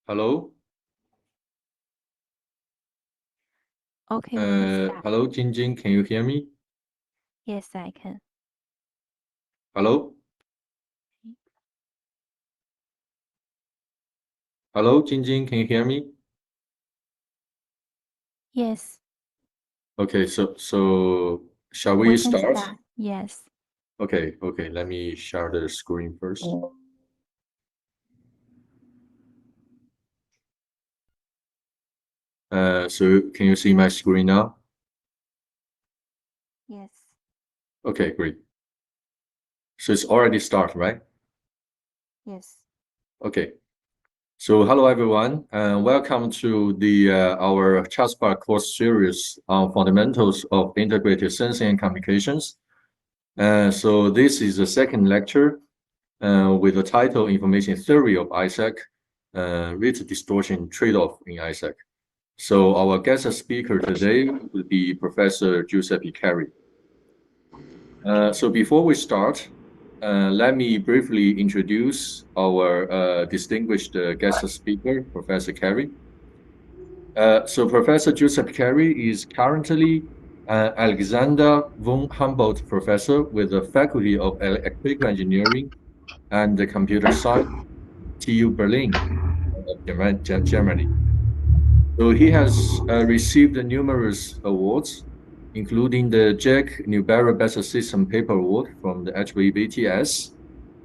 Hello. Okay, we can start. Hello, Jinjin. Can you hear me? Yes, I can. Hello. Hello, Jinjin. Can you hear me? Yes, Okay. So shall we we can start? start. Yes. Okay. Let me share the screen first. So can you see my screen now? Yes. Okay, great. So it's already start, right? Yes. Okay. So hello everyone, and welcome to the our CHASPA course series on fundamentals of integrated sensing and communications. So this is the second lecture with the title Information Theory of ISAC, Rate-Distortion Trade-Off in ISAC. So our guest speaker today will be Professor Giuseppe Caire. So before we start, let me briefly introduce our distinguished guest speaker, Professor Caire. So Professor Giuseppe Caire is currently Alexander von Humboldt Professor with the Faculty of Electrical Engineering and Computer Science, TU Berlin, Germany. So he has received numerous awards, including the Jack Newbery Best System Paper Award from the HVBTS,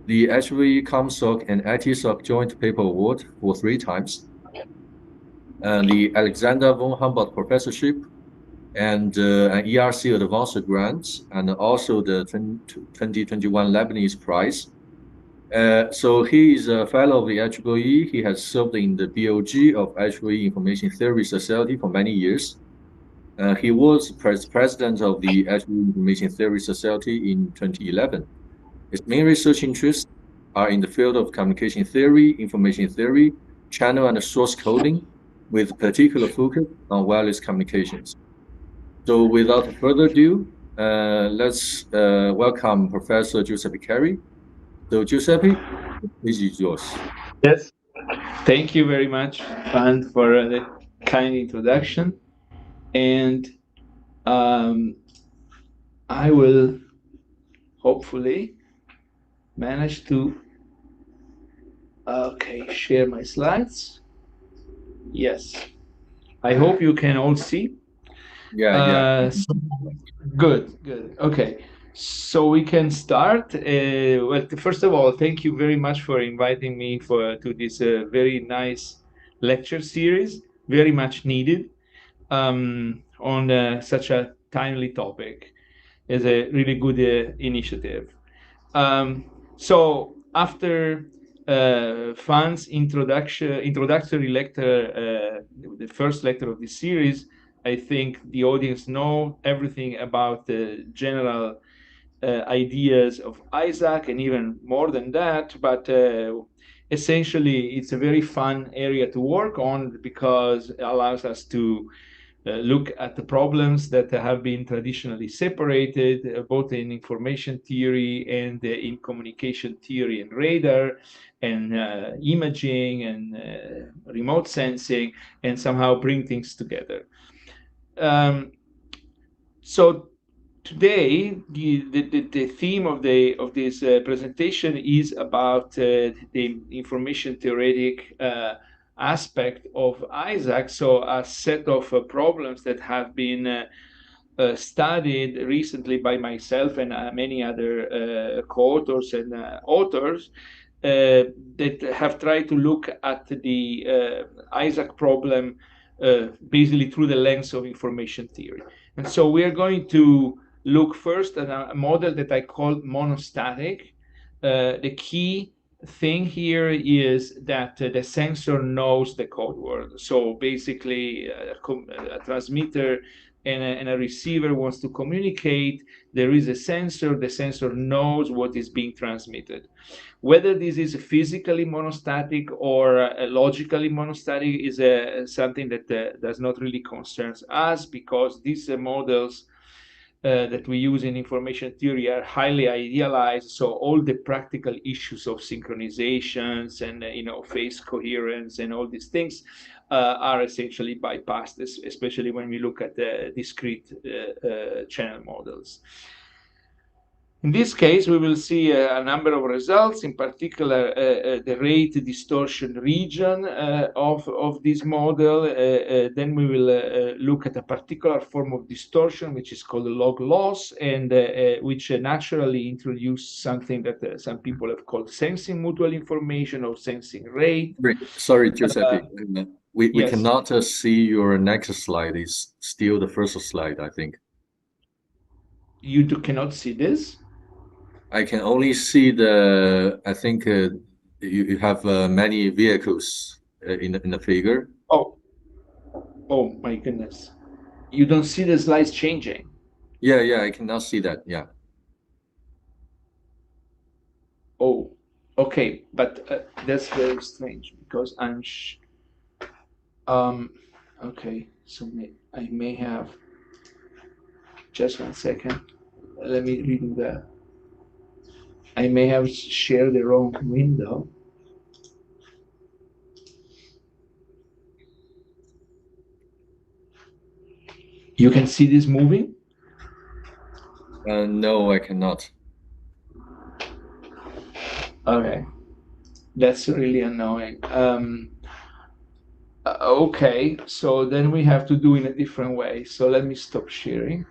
the HV ComSoc and ITSoc Joint Paper Award for 3 times, and the Alexander von Humboldt Professorship, and an ERC Advanced Grant, and also the 2021 Lebanese Prize. So he is a fellow of the IEEE. He has served in the BOG of IEEE Information Theory Society for many years. He was president of the IEEE Information Theory Society in 2011. His main research interests are in the field of communication theory, information theory, channel and source coding, with particular focus on wireless communications. So without further ado, let's welcome Professor Giuseppe Caire. So Giuseppe, the stage is yours. Yes, thank you very much, Fan, for the kind introduction. And I will hopefully manage to share my slides. Yes, I hope you can all see. Yeah. Good. Okay, so we can start. Well, first of all, thank you very much for inviting me to this very nice lecture series, very much needed on such a timely topic. It's a really good initiative. So after Fan's introductory lecture, the first lecture of this series, I think the audience know everything about the general ideas of ISAC and even more than that. But essentially, it's a very fun area to work on because it allows us to look at the problems that have been traditionally separated, both in information theory and in communication theory and radar and imaging and remote sensing, and somehow bring things together. So today, the theme of this presentation is about the information theoretic aspect of ISAC. So a set of problems that have been studied recently by myself and many other co-authors and authors that have tried to look at the ISAC problem basically through the lens of information theory. And so we are going to look first at a model that I call monostatic. The key thing here is that the sensor knows the code word. So basically, a transmitter and a receiver wants to communicate. There is a sensor. The sensor knows what is being transmitted. Whether this is physically monostatic or logically monostatic is something that does not really concern us, because these models that we use in information theory are highly idealized. So all the practical issues of synchronizations and phase coherence and all these things are essentially bypassed, especially when we look at the discrete channel models. In this case, we will see a number of results, in particular the rate distortion region of this model. Then we will look at a particular form of distortion, which is called log loss, and which naturally introduced something that some people have called sensing mutual information or sensing rate. Sorry, Giuseppe. We yes. cannot see your next slide. It's still the first slide, I think. You cannot see this? I can only see the, I think you have many vehicles in the figure. Oh my goodness. You don't see the slides changing? Yeah, I cannot see that, yeah. Oh, okay, but that's very strange because I'm, okay, so I may have, just 1 second, let me redo that. I may have shared the wrong window. You can see this moving? No, I cannot. Okay, that's really annoying. Okay, so then we have to do in a different way. So let me stop sharing.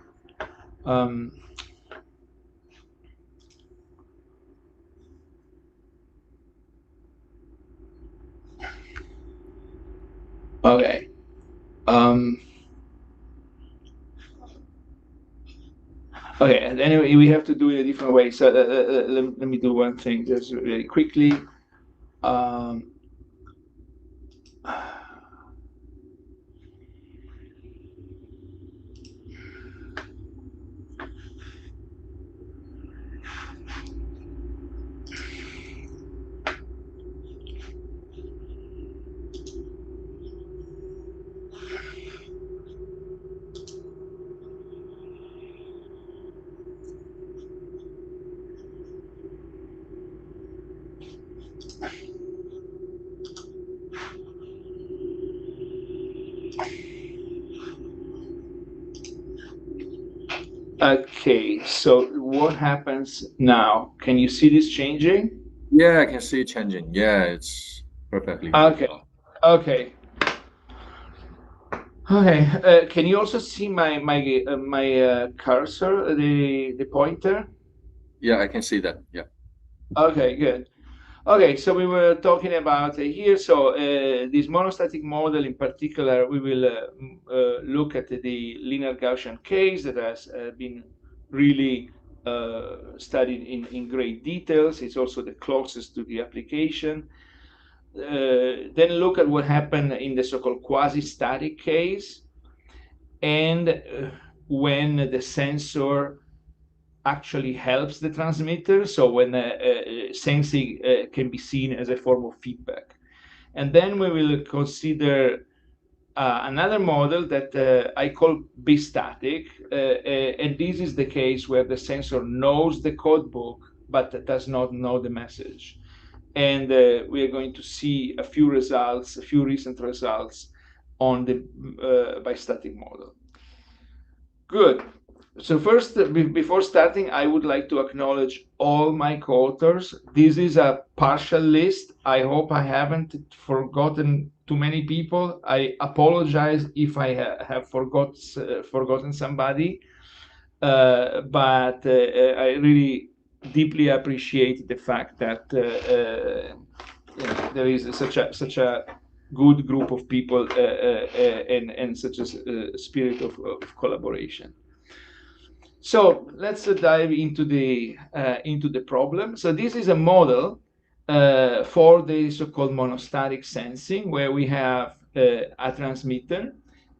Okay. Okay, and anyway, we have to do it a different way. So let me do one thing just really quickly. Okay, so what happens now? Can you see this changing? Yeah, I can see it changing. Yeah, it's perfectly. Okay. Can you also see my cursor, the pointer? Yeah, I can see that. Yeah. Okay, good. Okay, so we were talking about here. So this monostatic model, in particular, we will look at the linear Gaussian case that has been really studied in great details. It's also the closest to the application. Then look at what happened in the so-called quasi-static case, and when the sensor actually helps the transmitter, so when sensing can be seen as a form of feedback. And then we will consider another model that I call bistatic, and this is the case where the sensor knows the code book but does not know the message. And we are going to see a few recent results on the bistatic model. Good. So first, before starting, I would like to acknowledge all my co-authors. This is a partial list. I hope I haven't forgotten too many people. I apologize if I have forgotten somebody, but I really deeply appreciate the fact that there is such a good group of people and such a spirit of collaboration. So let's dive into the problem. So this is a model for the so-called monostatic sensing, where we have a transmitter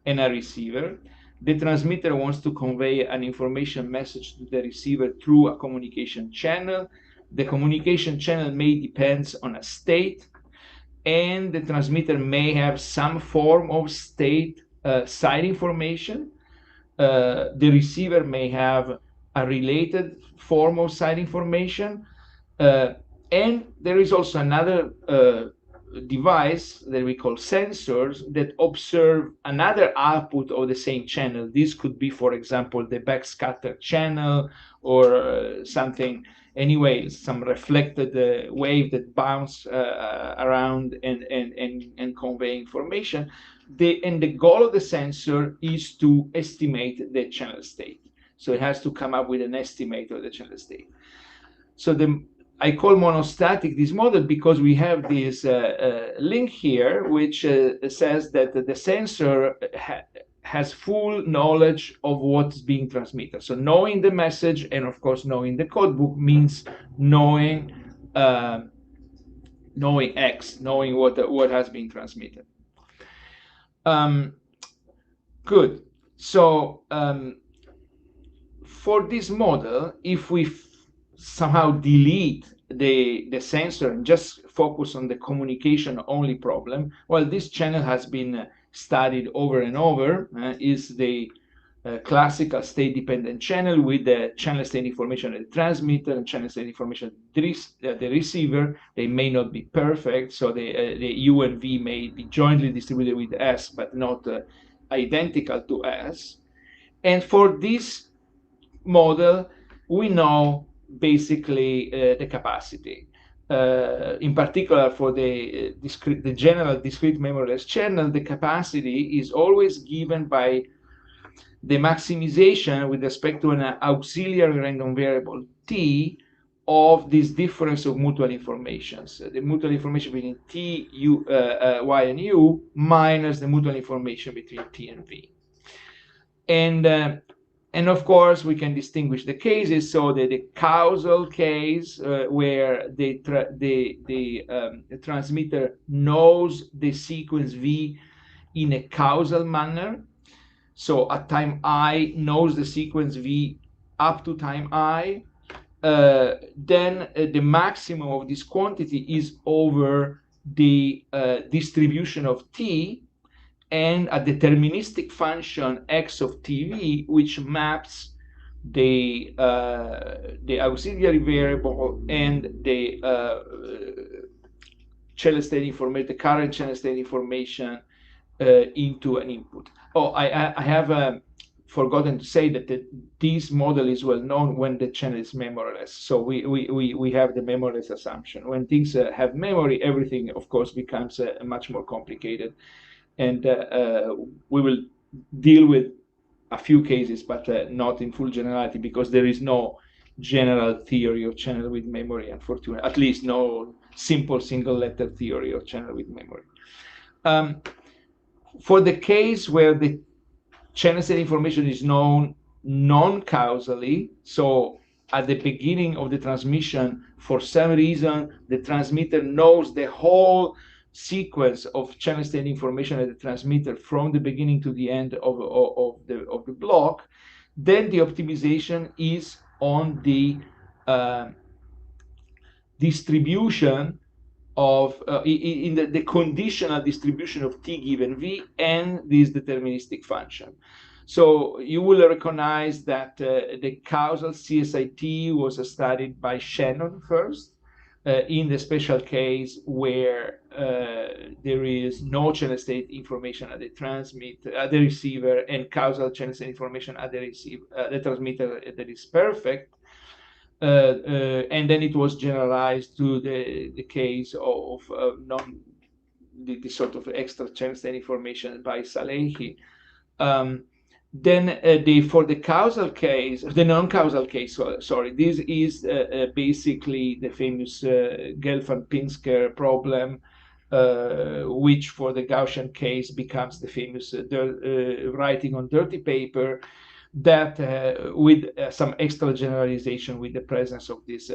and a receiver. The transmitter wants to convey an information message to the receiver through a communication channel. The communication channel may depend on a state, and the transmitter may have some form of state side information. the receiver may have a related form of side information. And there is also another device that we call sensors that observe another output of the same channel. This could be, for example, the backscatter channel or something, anyway, some reflected wave that bounce around and convey information. And the goal of the sensor is to estimate the channel state. So it has to come up with an estimate of the channel state. So I call monostatic this model because we have this link here, which says that the sensor has full knowledge of what's being transmitted. So knowing the message and, of course, knowing the codebook means knowing X, knowing what has been transmitted. Good. So for this model, if we somehow delete the sensor and just focus on the communication only problem, well, this channel has been studied over and over, is the classical state-dependent channel with the channel state information at the transmitter and channel state information at the receiver. They may not be perfect, so the U and V may be jointly distributed with S, but not identical to S. And for this model, we know basically the capacity. In particular, for the general discrete memoryless channel, the capacity is always given by the maximization with respect to an auxiliary random variable t of this difference of mutual informations. The mutual information between t, u, y, and u minus the mutual information between t and v. And of course, we can distinguish the cases. So that the causal case where the transmitter knows the sequence v in a causal manner. So at time I knows the sequence v up to time I. Then the maximum of this quantity is over the distribution of t and a deterministic function x of tv, which maps the auxiliary variable and the channel state information, the current channel state information into an input. Oh, I have forgotten to say that this model is well known when the channel is memoryless. So we have the memoryless assumption. When things have memory, everything, of course, becomes much more complicated. And we will deal with a few cases, but not in full generality, because there is no general theory of channel with memory, unfortunately, at least no simple single letter theory of channel with memory. For the case where the channel state information is known non-causally, so at the beginning of the transmission, for some reason, the transmitter knows the whole sequence of channel state information at the transmitter from the beginning to the end of the block, then the optimization is on the distribution of in the conditional distribution of t given v and this deterministic function. So you will recognize that the causal CSIT was studied by Shannon first, in the special case where there is no channel state information at the receiver, and causal channel state information at the transmitter that is perfect. And then it was generalized to the case of the sort of extra channel state information by Salehi. Then for the causal case, the non-causal case, sorry, this is basically the famous Gelfand-Pinsker problem, which for the Gaussian case becomes the famous writing on dirty paper, that with some extra generalization with the presence of this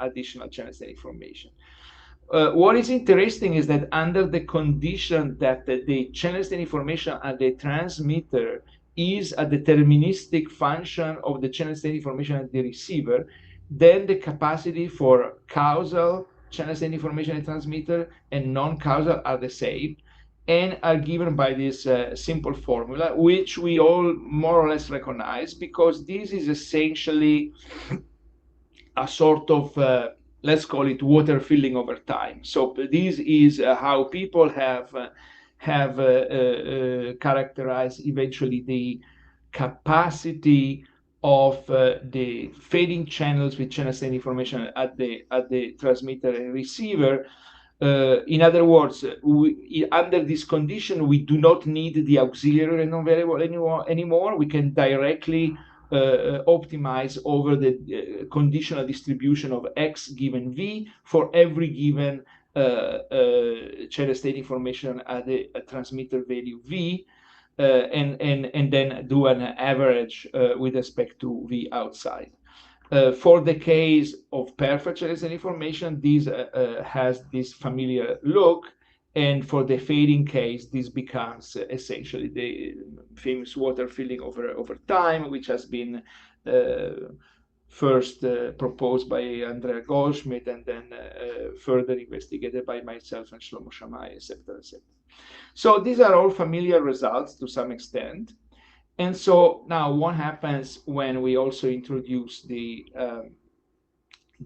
additional channel state information. What is interesting is that under the condition that the channel state information at the transmitter is a deterministic function of the channel state information at the receiver, then the capacity for causal channel state information at the transmitter and non-causal are the same. and are given by this simple formula, which we all more or less recognize, because this is essentially a sort of, let's call it water filling over time. So this is how people have characterized eventually the capacity of the fading channels with channel state information at the transmitter and receiver. In other words, under this condition, we do not need the auxiliary random variable anymore. We can directly optimize over the conditional distribution of x given v for every given channel state information at the transmitter value v, and then do an average with respect to v outside. For the case of perfect channel state information, this has this familiar look. And for the fading case, this becomes essentially the famous water filling over time, which has been first proposed by Andrea Goldschmidt and then further investigated by myself and Shlomo Shammai, etc., etc. So these are all familiar results to some extent. And so now what happens when we also introduce the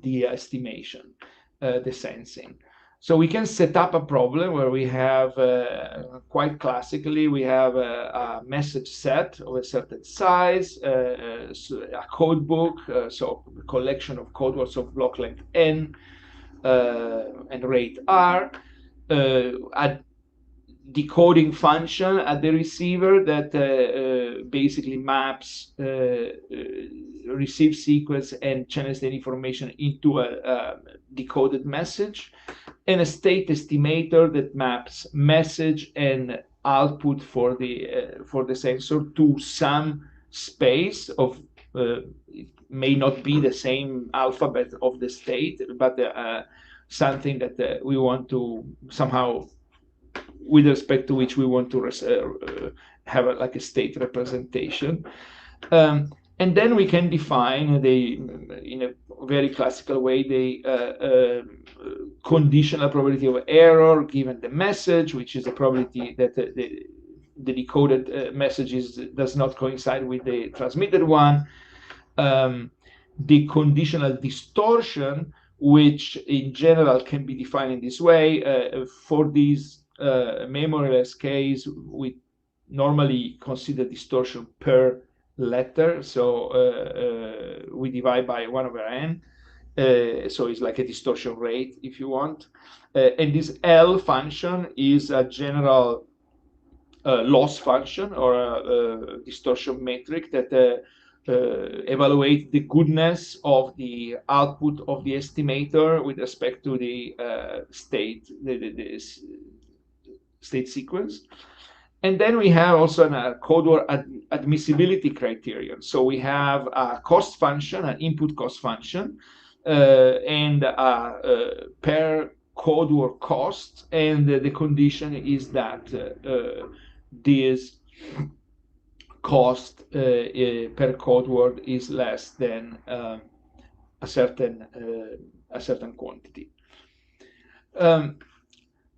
estimation, the sensing? So we can set up a problem where we have, quite classically, we have a message set of a certain size, a code book, so a collection of code words of block length n and rate r, a decoding function at the receiver that basically maps receive sequence and channel state information into a decoded message, and a state estimator that maps message and output for the sensor to some space of it may not be the same alphabet of the state, but something that we want to somehow, with respect to which we want to have like a state representation. And then we can define in a very classical way, the conditional probability of error given the message, which is a probability that the decoded message does not coincide with the transmitted one. The conditional distortion, which in general can be defined in this way. For these memoryless case, we normally consider distortion per letter, so we divide by 1/n, so it's like a distortion rate if you want, and this L function is a general loss function or a distortion metric that evaluate the goodness of the output of the estimator with respect to the state, the state sequence. And then we have also a code word admissibility criterion. So we have a cost function, an input cost function, and per code word cost, and the condition is that this cost per code word is less than a certain quantity.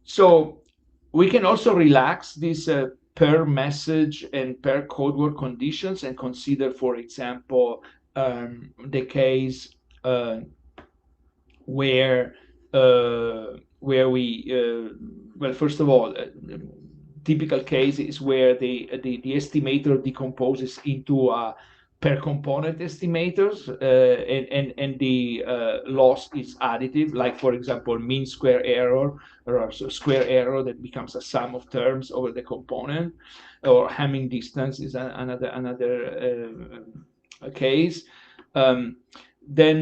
So we can also relax these per message and per code word conditions and consider, for example, the case where we well, first of all, typical case is where the estimator decomposes into per component estimators, and the loss is additive, like for example mean square error, or square error that becomes a sum of terms over the component, or Hamming distance is another case. Then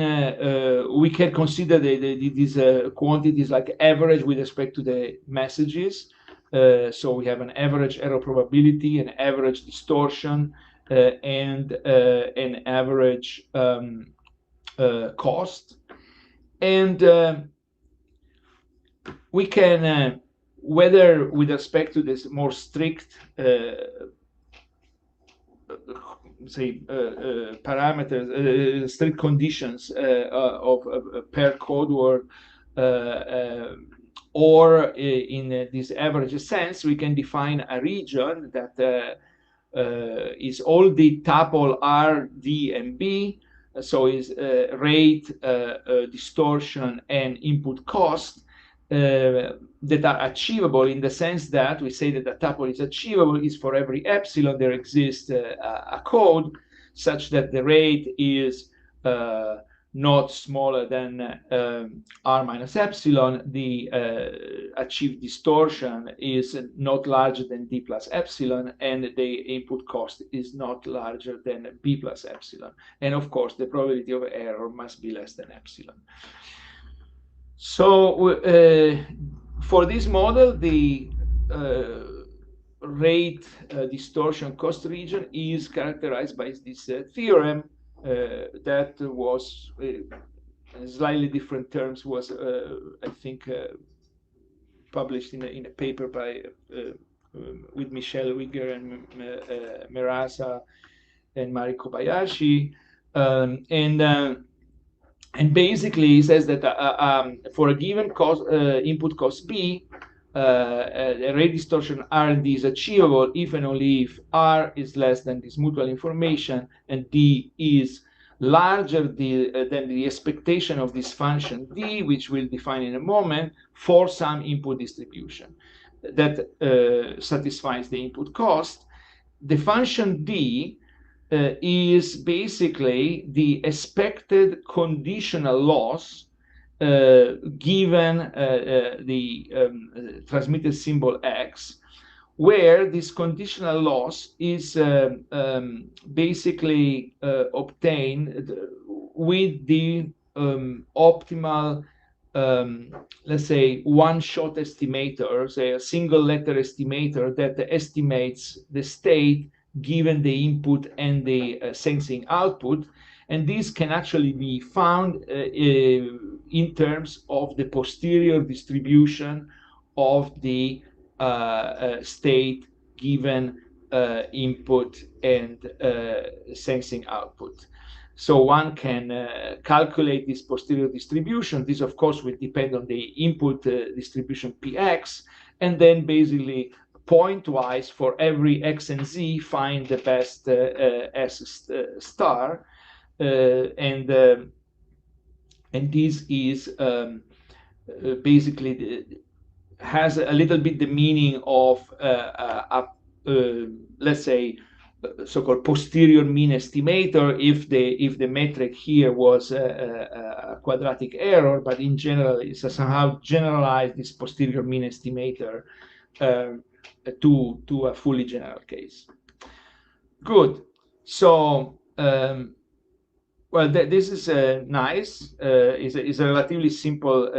we can consider these quantities like average with respect to the messages. So we have an average error probability, an average distortion, and an average cost. And we can, whether with respect to this more strict parameters, strict conditions of per code word or in this average sense, we can define a region that is all the tuple R, D, and B. So is rate, distortion, and input cost that are achievable in the sense that we say that a tuple is achievable is for every epsilon there exists a code such that the rate is not smaller than R minus epsilon, the achieved distortion is not larger than D plus epsilon, and the input cost is not larger than B plus epsilon. And of course, the probability of error must be less than epsilon. So for this model, the rate distortion cost region is characterized by this theorem that was, in slightly different terms, was, I think, published in a paper by with Michelle Wigger and Merasa and Mari Kobayashi, and basically he says that for a given cost, input cost B, rate distortion R and D is achievable if and only if R is less than this mutual information and D is larger than the expectation of this function D, which we'll define in a moment, for some input distribution that satisfies the input cost. The function D is basically the expected conditional loss given the transmitted symbol X, where this conditional loss is basically obtained with the optimal, let's say, one-shot estimator, say a single letter estimator that estimates the state given the input and the sensing output. And this can actually be found in terms of the posterior distribution of the state given input and sensing output. So one can calculate this posterior distribution. This, of course, will depend on the input distribution Px, and then basically point-wise for every x and z find the best S star. And this is basically has a little bit the meaning of let's say so-called posterior mean estimator if the metric here was a quadratic error, but in general it's somehow generalized this posterior mean estimator to a fully general case. Good. So well, this is nice. Is a relatively simple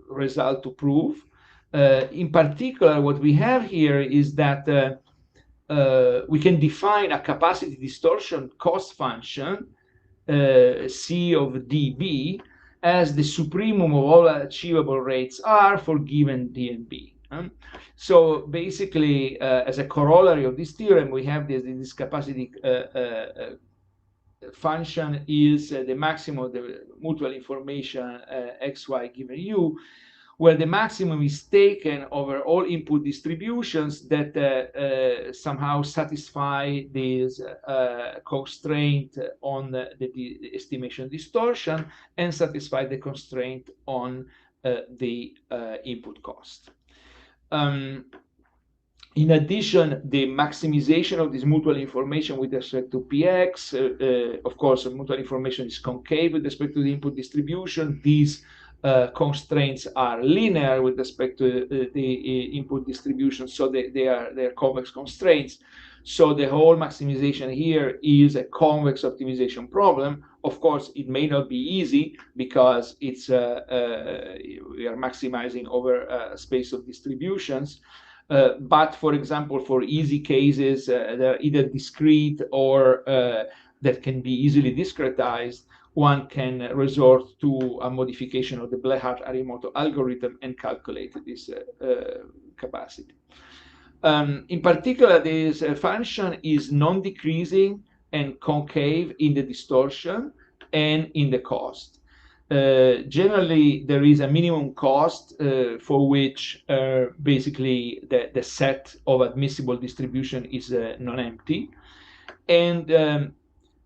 result to prove. In particular, what we have here is that we can define a capacity distortion cost function, C of dB, as the supremum of all achievable rates R for given D and B. So basically, as a corollary of this theorem, we have this capacity function is the maximum of the mutual information xy given u, where the maximum is taken over all input distributions that somehow satisfy this constraint on the estimation distortion and satisfy the constraint on the input cost. In addition, the maximization of this mutual information with respect to Px, of course, mutual information is concave with respect to the input distribution. These constraints are linear with respect to the input distribution, so they are convex constraints. So the whole maximization here is a convex optimization problem. Of course, it may not be easy because it's we are maximizing over a space of distributions. But for example, for easy cases that are either discrete or that can be easily discretized, one can resort to a modification of the Blehart-Arimoto algorithm and calculate this capacity. In particular, this function is non-decreasing and concave in the distortion and in the cost. generally there is a minimum cost for which basically the set of admissible distribution is non-empty. And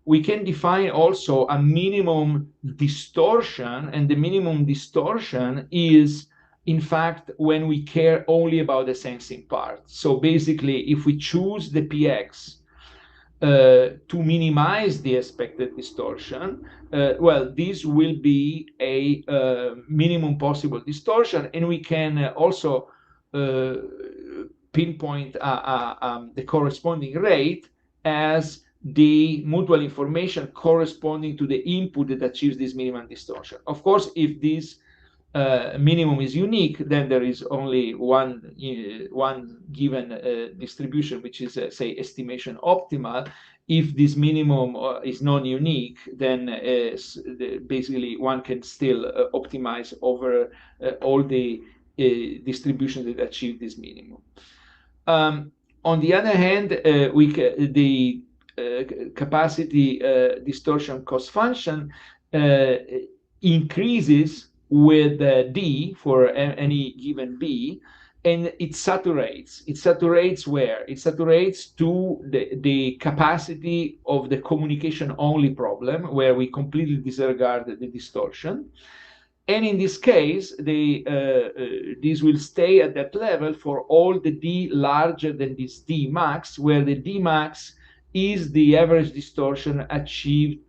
we can define also a minimum distortion, and the minimum distortion is, in fact, when we care only about the sensing part. So basically, if we choose the PX to minimize the expected distortion, well, this will be a minimum possible distortion, and we can also pinpoint the corresponding rate as the mutual information corresponding to the input that achieves this minimum distortion. Of course, if this minimum is unique, then there is only one given distribution, which is, say, estimation optimal. If this minimum is non-unique, then basically one can still optimize over all the distributions that achieve this minimum. On the other hand, the capacity distortion cost function increases with d for any given b, and it saturates. It saturates where? It saturates to the capacity of the communication only problem, where we completely disregard the distortion. And in this case, this will stay at that level for all the d larger than this d max, where the d max is the average distortion achieved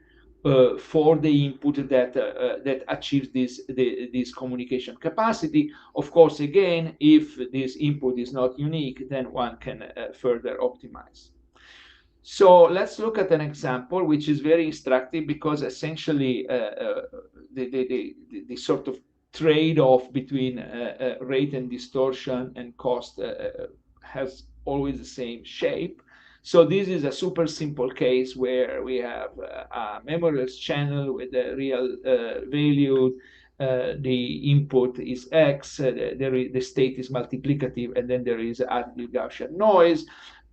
for the input that achieves this communication capacity. Of course, again, if this input is not unique, then one can further optimize. So let's look at an example which is very instructive, because essentially the sort of trade-off between rate and distortion and cost has always the same shape. So this is a super simple case where we have a memoryless channel with a real value. The input is X, the state is multiplicative, and then there is additive Gaussian noise.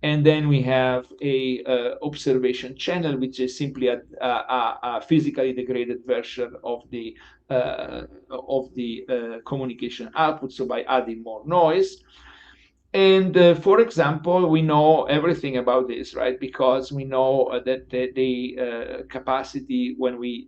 And then we have a observation channel, which is simply a physically degraded version of the communication output, so by adding more noise. And for example, we know everything about this, right? Because we know that the capacity, when we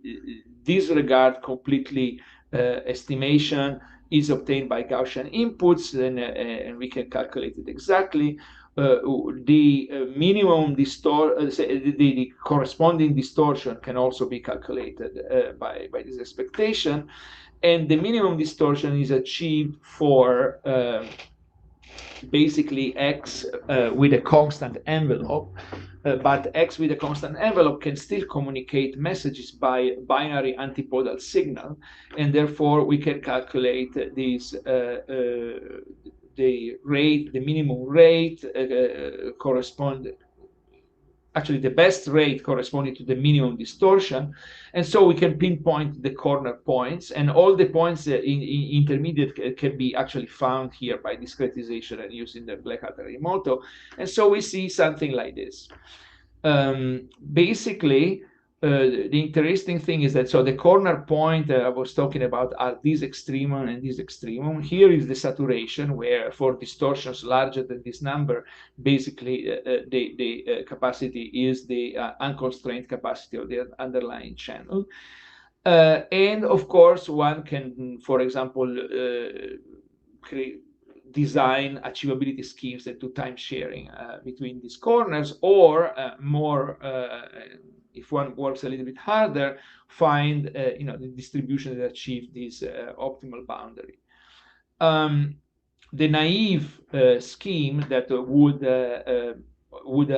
disregard completely estimation, is obtained by Gaussian inputs, and we can calculate it exactly. The minimum the corresponding distortion can also be calculated by this expectation, and the minimum distortion is achieved for basically X with a constant envelope, but X with a constant envelope can still communicate messages by binary antipodal signal, and therefore we can calculate this the minimum rate actually the best rate corresponding to the minimum distortion. And so we can pinpoint the corner points, and all the points in intermediate can be actually found here by discretization and using the Black-Hat remoto. And so we see something like this. Basically, the interesting thing is that, so the corner point I was talking about are this extremum and this extremum. Here is the saturation, where for distortions larger than this number, basically the capacity is the unconstrained capacity of the underlying channel. And of course, one can, for example, design achievability schemes that do time sharing between these corners, or more if one works a little bit harder, find the distribution that achieve this optimal boundary. The naive scheme that would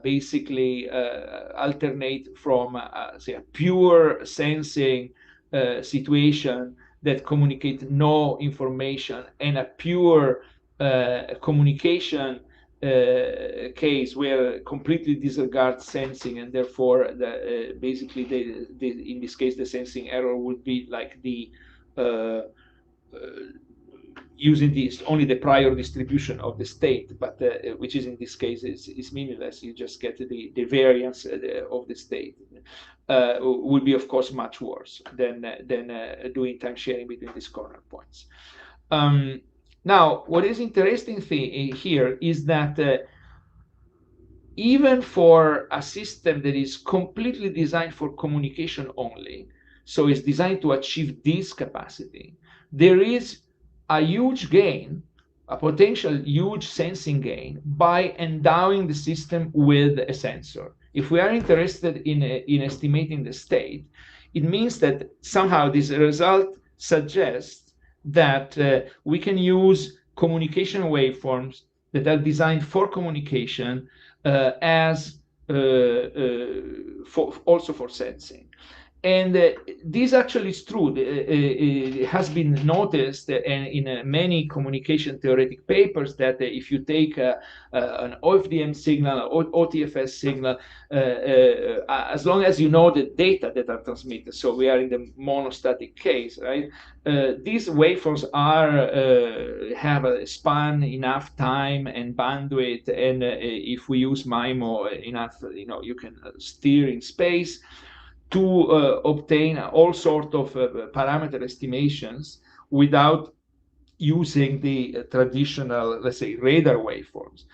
basically alternate from say a pure sensing situation that communicate no information and a pure communication case where completely disregard sensing, and therefore basically in this case the sensing error would be like the using this only the prior distribution of the state, but which is in this case is meaningless. You just get the variance of the state. Would be, of course, much worse than doing time sharing between these corner points. Now, what is interesting here is that even for a system that is completely designed for communication only, so it's designed to achieve this capacity, there is a huge gain, a potential huge sensing gain, by endowing the system with a sensor. If we are interested in estimating the state, it means that somehow this result suggests that we can use communication waveforms that are designed for communication as also for sensing. And this actually is true. It has been noticed in many communication theoretic papers that if you take an OFDM signal or OTFS signal, as long as you know the data that are transmitted, so we are in the monostatic case, right? These waveforms have a span enough time and bandwidth, and if we use MIMO enough, you can steer in space to obtain all sorts of parameter estimations without using the traditional, let's say, radar waveforms.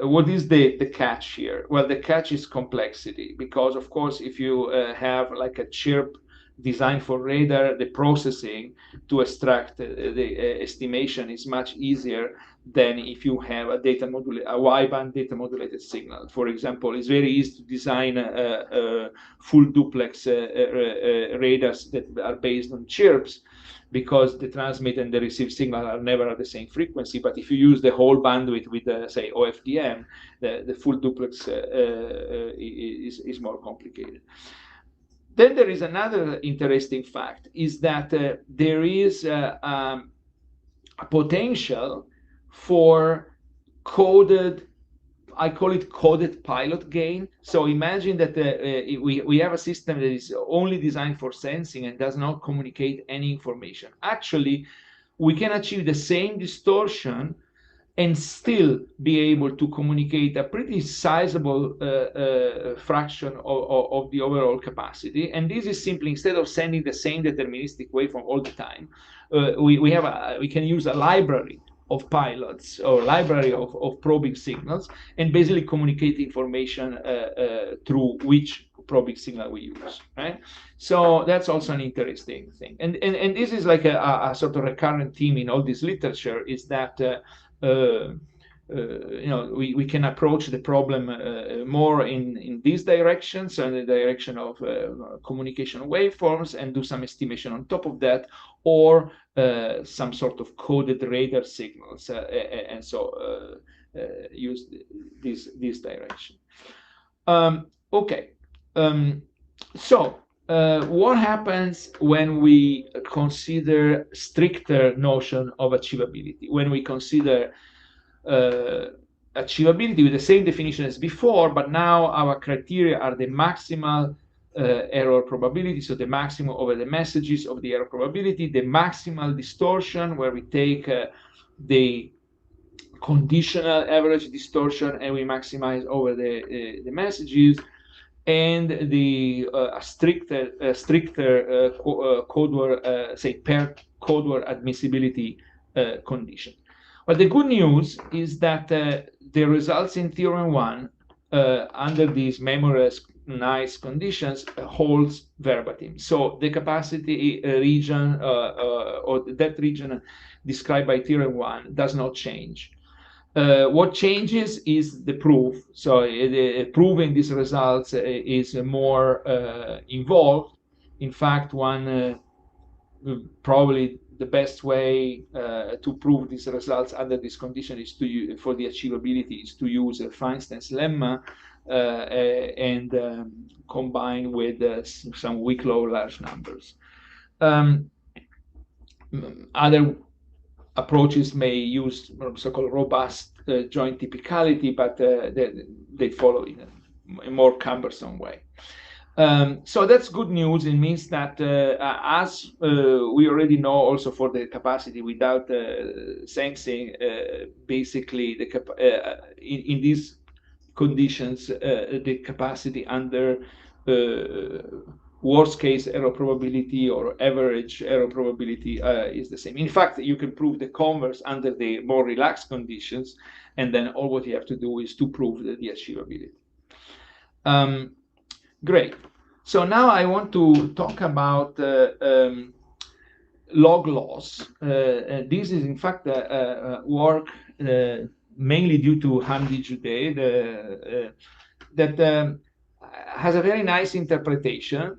What is the catch here? Well, the catch is complexity, because, of course, if you have like a chirp designed for radar, the processing to extract the estimation is much easier than if you have a wideband data modulated signal. For example, it's very easy to design full duplex radars that are based on chirps, because the transmit and the receive signal are never at the same frequency. But if you use the whole bandwidth with, say, OFDM, the full duplex is more complicated. Then there is another interesting fact, is that there is a potential for coded, I call it coded pilot gain. So imagine that we have a system that is only designed for sensing and does not communicate any information. Actually, we can achieve the same distortion and still be able to communicate a pretty sizable fraction of the overall capacity. And this is simply, instead of sending the same deterministic waveform all the time, we can use a library of pilots or library of probing signals and basically communicate information through which probing signal we use, right? So that's also an interesting thing. And this is like a sort of recurrent theme in all this literature, is that we can approach the problem more in this direction, so in the direction of communication waveforms, and do some estimation on top of that, or some sort of coded radar signals, and so use this direction. Okay, so what happens when we consider stricter notion of achievability? When we consider achievability with the same definition as before, but now our criteria are the maximal error probability, so the maximum over the messages of the error probability, the maximal distortion, where we take the conditional average distortion and we maximize over the messages, and the stricter code word, say, per code word admissibility condition. But the good news is that the results in Theorem 1 under these memorialized nice conditions holds verbatim. So the capacity region or that region described by Theorem 1 does not change. What changes is the proof. So proving these results is more involved. In fact, one probably the best way to prove these results under this condition is to for the achievability is to use Feinstein's lemma and combine with some weak low large numbers. Other approaches may use so-called robust joint typicality, but they follow in a more cumbersome way. So that's good news. It means that as we already know also for the capacity without sensing, basically in these conditions, the capacity under worst case error probability or average error probability is the same. In fact, you can prove the converse under the more relaxed conditions, and then all what you have to do is to prove the achievability. Great. So now I want to talk about log loss. This is in fact work mainly due to Hamdi Jude, that has a very nice interpretation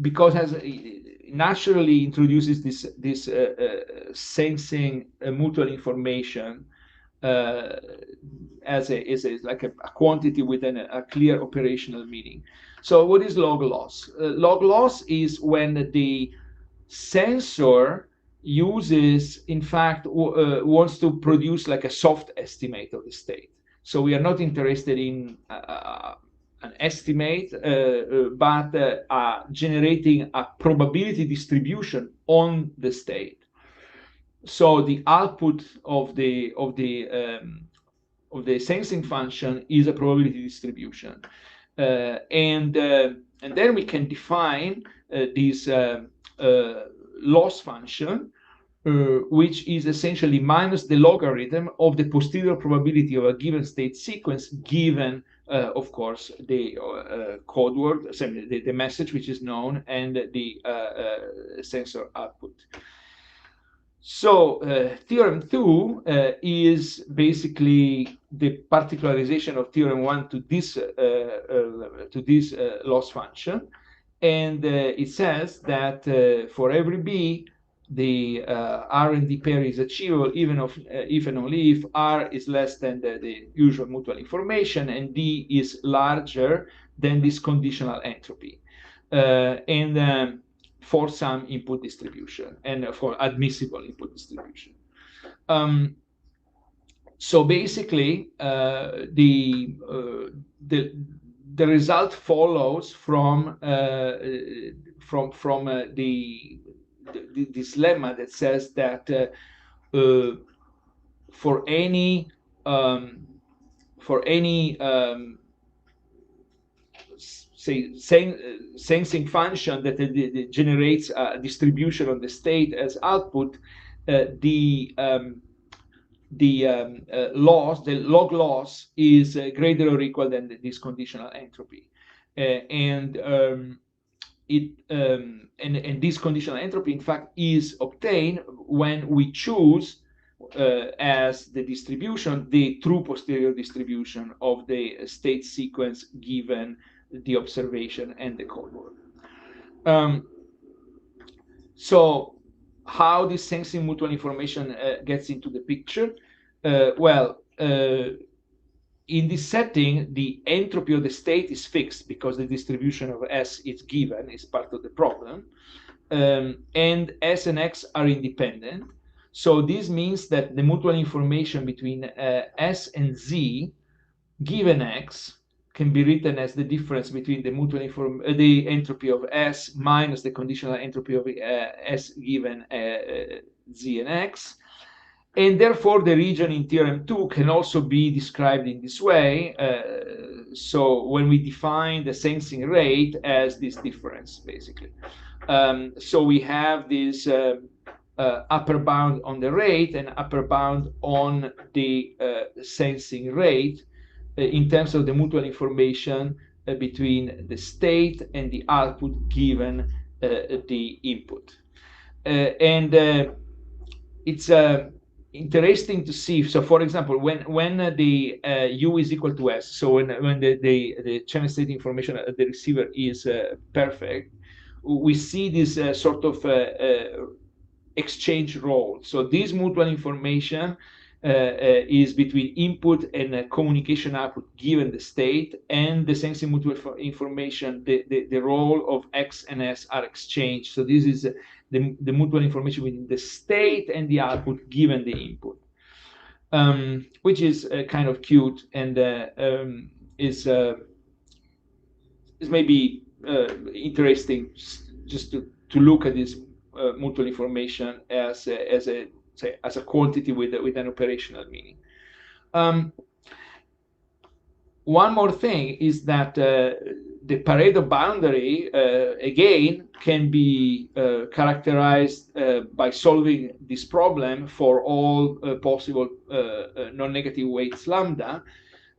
because it naturally introduces this sensing mutual information as like a quantity within a clear operational meaning. So what is log loss? Log loss is when the sensor uses, in fact, wants to produce like a soft estimate of the state. So we are not interested in an estimate, but generating a probability distribution on the state. So the output of the sensing function is a probability distribution, and then we can define this loss function, which is essentially minus the logarithm of the posterior probability of a given state sequence, given, of course, the code word, the message which is known, and the sensor output. So theorem 2 is basically the particularization of theorem 1 to this loss function, and it says that for every B, the R and D pair is achievable even if and only if R is less than the usual mutual information and D is larger than this conditional entropy. And for some input distribution and for admissible input distribution. So basically, the result follows from this lemma that says that for any say sensing function that generates a distribution on the state as output, the log loss is greater or equal than this conditional entropy, and this conditional entropy in fact is obtained when we choose as the distribution the true posterior distribution of the state sequence given the observation and the code word. So how this sensing mutual information gets into the picture? In this setting, the entropy of the state is fixed because the distribution of S is given, is part of the problem, and S and X are independent. So this means that the mutual information between S and Z given X can be written as the difference between the the entropy of S minus the conditional entropy of S given Z and X. And therefore, the region in theorem 2 can also be described in this way. So when we define the sensing rate as this difference, basically. So we have this upper bound on the rate and upper bound on the sensing rate in terms of the mutual information between the state and the output given the input. It's interesting to see. So, for example, when the U is equal to S, so when the channel state information at the receiver is perfect, we see this sort of exchange role. So this mutual information is between input and communication output given the state, and the sensing mutual information, the role of X and S are exchanged. So this is the mutual information between the state and the output given the input, which is kind of cute and is maybe interesting just to look at this mutual information as a quantity with an operational meaning. One more thing is that the Pareto boundary, again, can be characterized by solving this problem for all possible non-negative weights lambda.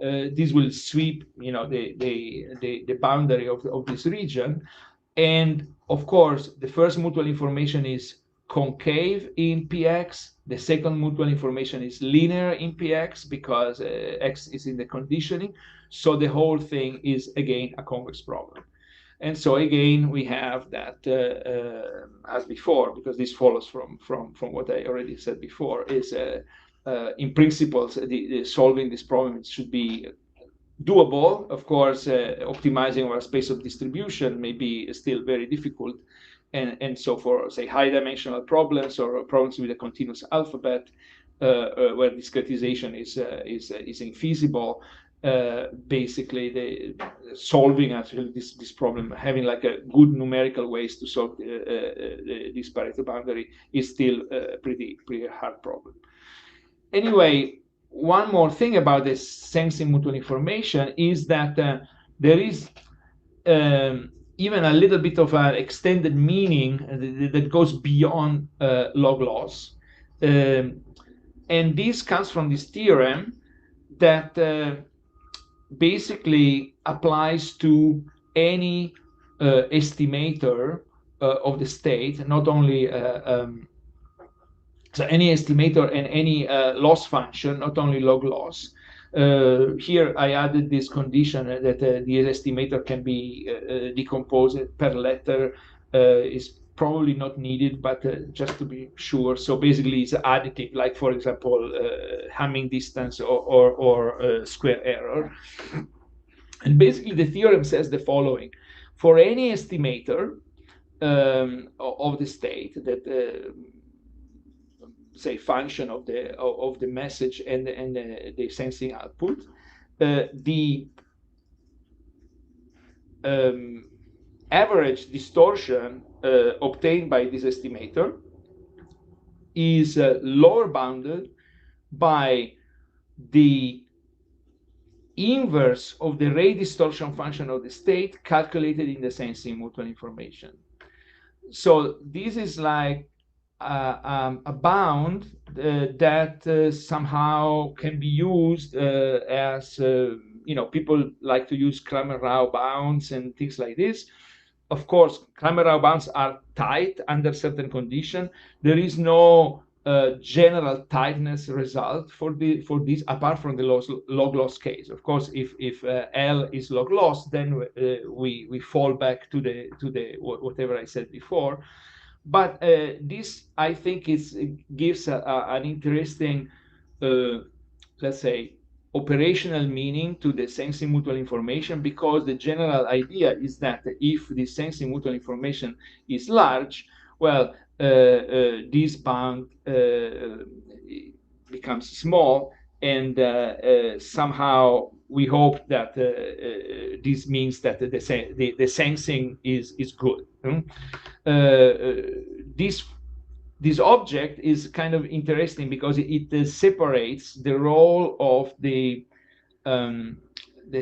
This will sweep, the boundary of this region. And of course, the first mutual information is concave in Px. The second mutual information is linear in Px because x is in the conditioning. So the whole thing is, again, a convex problem. And so again, we have that as before, because this follows from what I already said before, is in principle, solving this problem should be doable. Of course, optimizing our space of distribution may be still very difficult. And so for, say, high-dimensional problems or problems with a continuous alphabet, where discretization is infeasible, basically solving actually this problem, having like a good numerical ways to solve this Pareto boundary is still a pretty hard problem. Anyway, one more thing about this sensing mutual information is that there is even a little bit of an extended meaning that goes beyond log loss. And this comes from this theorem that basically applies to any estimator of the state, not only so any estimator and any loss function, not only log loss. Here I added this condition that the estimator can be decomposed per letter. Is probably not needed, but just to be sure. So basically it's additive, like for example, Hamming distance or square error. And basically the theorem says the following: for any estimator of the state that say function of the message and the sensing output, the average distortion obtained by this estimator is lower bounded by the inverse of the Rate-Distortion function of the state calculated in the sensing mutual information. So this is like a bound that somehow can be used as people like to use Cramer-Rao bounds and things like this. Of course, Cramer-Rao bounds are tight under certain conditions. There is no general tightness result for this, apart from the log loss case. Of course, if L is log loss, then we fall back to the whatever I said before. But this, I think, gives an interesting, let's say, operational meaning to the sensing mutual information, because the general idea is that if the sensing mutual information is large, well, this bound becomes small, and somehow we hope that this means that the sensing is good. This object is kind of interesting because it separates the role of the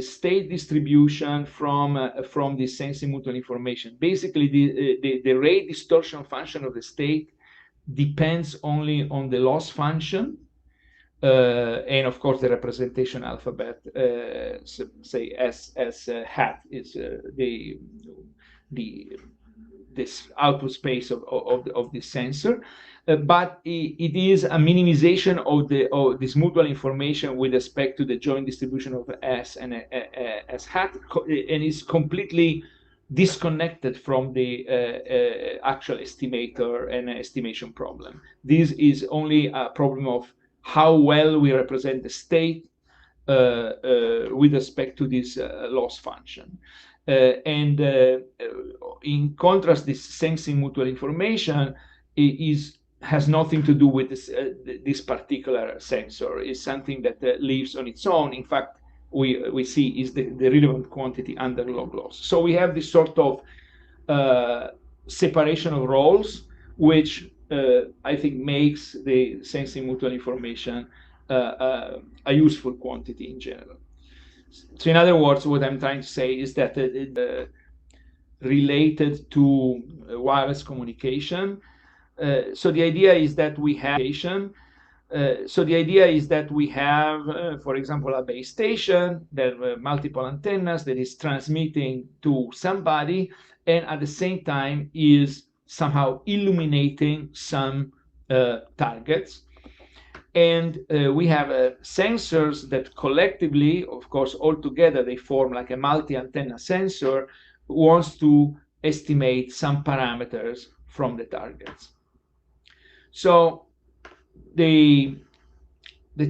state distribution from the sensing mutual information. Basically, the rate distortion function of the state depends only on the loss function, and of course the representation alphabet, say as hat is this output space of the sensor, but it is a minimization of this mutual information with respect to the joint distribution of S and S hat, and is completely disconnected from the actual estimator and estimation problem. This is only a problem of how well we represent the state with respect to this loss function. And in contrast, this sensing mutual information has nothing to do with this particular sensor. It's something that lives on its own. In fact, we see is the relevant quantity under log loss. So we have this sort of separation of roles, which I think makes the sensing mutual information a useful quantity in general. So in other words, what I'm trying to say is that related to wireless communication. So the idea is that we have for example, a base station that multiple antennas that is transmitting to somebody, and at the same time is somehow illuminating some targets. And we have sensors that collectively, of course, all together, they form like a multi-antenna sensor, wants to estimate some parameters from the targets. So the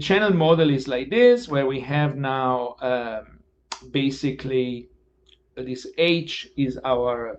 channel model is like this, where we have now basically this H is our